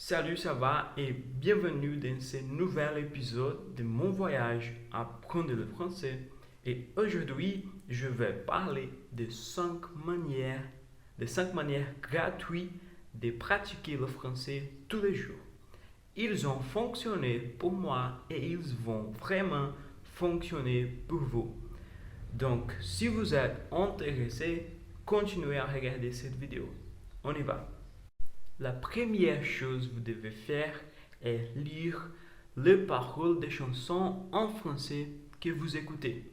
Salut, ça va et bienvenue dans ce nouvel épisode de mon voyage à apprendre le français. Et aujourd'hui, je vais parler de 5 manières gratuites de pratiquer le français tous les jours. Ils ont fonctionné pour moi et ils vont vraiment fonctionner pour vous. Donc, si vous êtes intéressé, continuez à regarder cette vidéo. On y va. La première chose que vous devez faire est lire les paroles des chansons en français que vous écoutez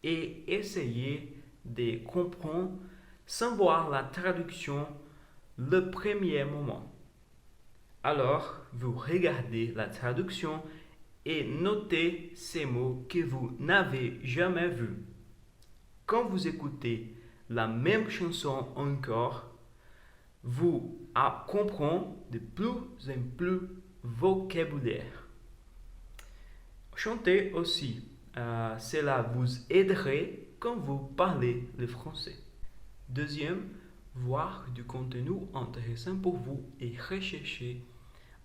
et essayer de comprendre sans voir la traduction le premier moment. Alors, vous regardez la traduction et notez ces mots que vous n'avez jamais vus. Quand vous écoutez la même chanson encore, vous comprenez de plus en plus vocabulaire. Chantez aussi. Cela vous aiderait quand vous parlez le français. Deuxième, voir du contenu intéressant pour vous et rechercher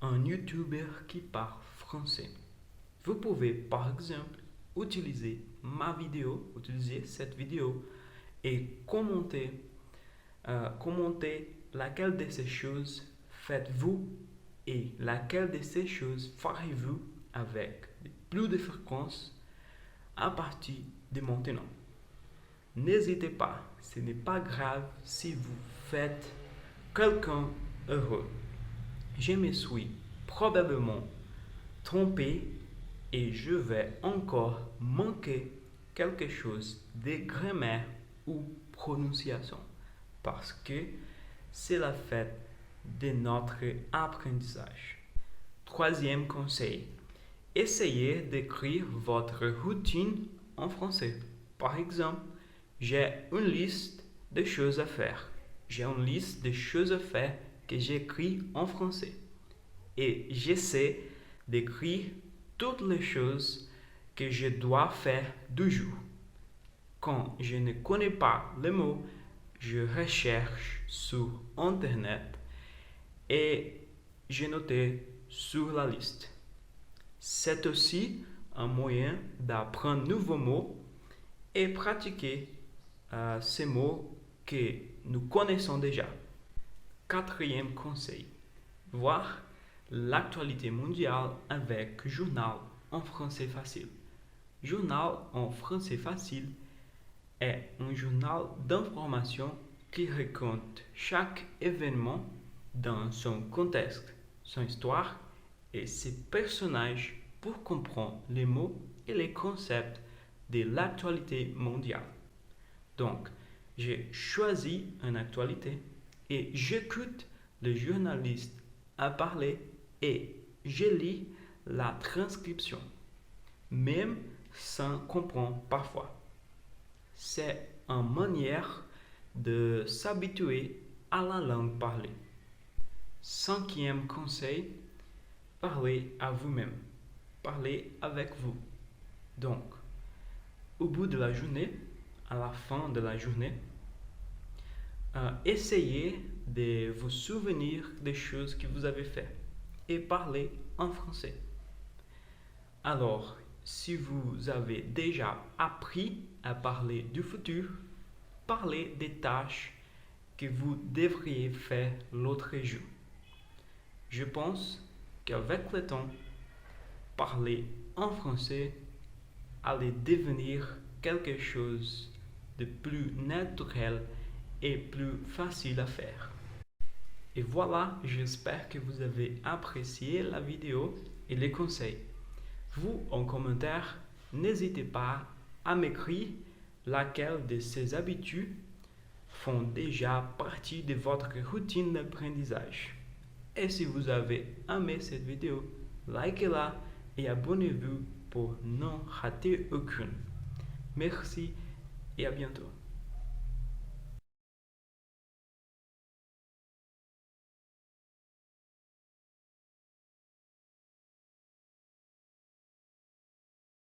un YouTuber qui parle français. Vous pouvez par exemple utiliser cette vidéo et commenter laquelle de ces choses faites-vous et laquelle de ces choses ferez-vous avec plus de fréquence à partir de maintenant. N'hésitez pas, ce n'est pas grave si vous faites quelqu'un heureux. Je me suis probablement trompé et je vais encore manquer quelque chose de grammaire ou prononciation parce que c'est la fête de notre apprentissage. Troisième conseil, essayez d'écrire votre routine en français. Par exemple, j'ai une liste de choses à faire. J'ai une liste de choses à faire que j'écris en français. Et j'essaie d'écrire toutes les choses que je dois faire du jour. Quand je ne connais pas les mots, je recherche sur Internet et je note sur la liste. C'est aussi un moyen d'apprendre de nouveaux mots et pratiquer ces mots que nous connaissons déjà. Quatrième conseil, voir l'actualité mondiale avec Journal en français facile. Journal en français facile est un journal d'information qui raconte chaque événement dans son contexte, son histoire et ses personnages pour comprendre les mots et les concepts de l'actualité mondiale. Donc, j'ai choisi une actualité et j'écoute le journaliste à parler et je lis la transcription, même sans comprendre parfois. C'est une manière de s'habituer à la langue parlée. Cinquième conseil, parlez à vous-même. Parlez avec vous. Donc, au bout de la journée, à la fin de la journée, essayez de vous souvenir des choses que vous avez faites et parlez en français. Alors, si vous avez déjà appris à parler du futur, parlez des tâches que vous devriez faire l'autre jour. Je pense qu'avec le temps, parler en français allait devenir quelque chose de plus naturel et plus facile à faire. Et voilà, j'espère que vous avez apprécié la vidéo et les conseils. Vous, en commentaire, n'hésitez pas à m'écrire laquelle de ces habitudes font déjà partie de votre routine d'apprentissage. Et si vous avez aimé cette vidéo, likez-la et abonnez-vous pour ne rater aucune. Merci et à bientôt.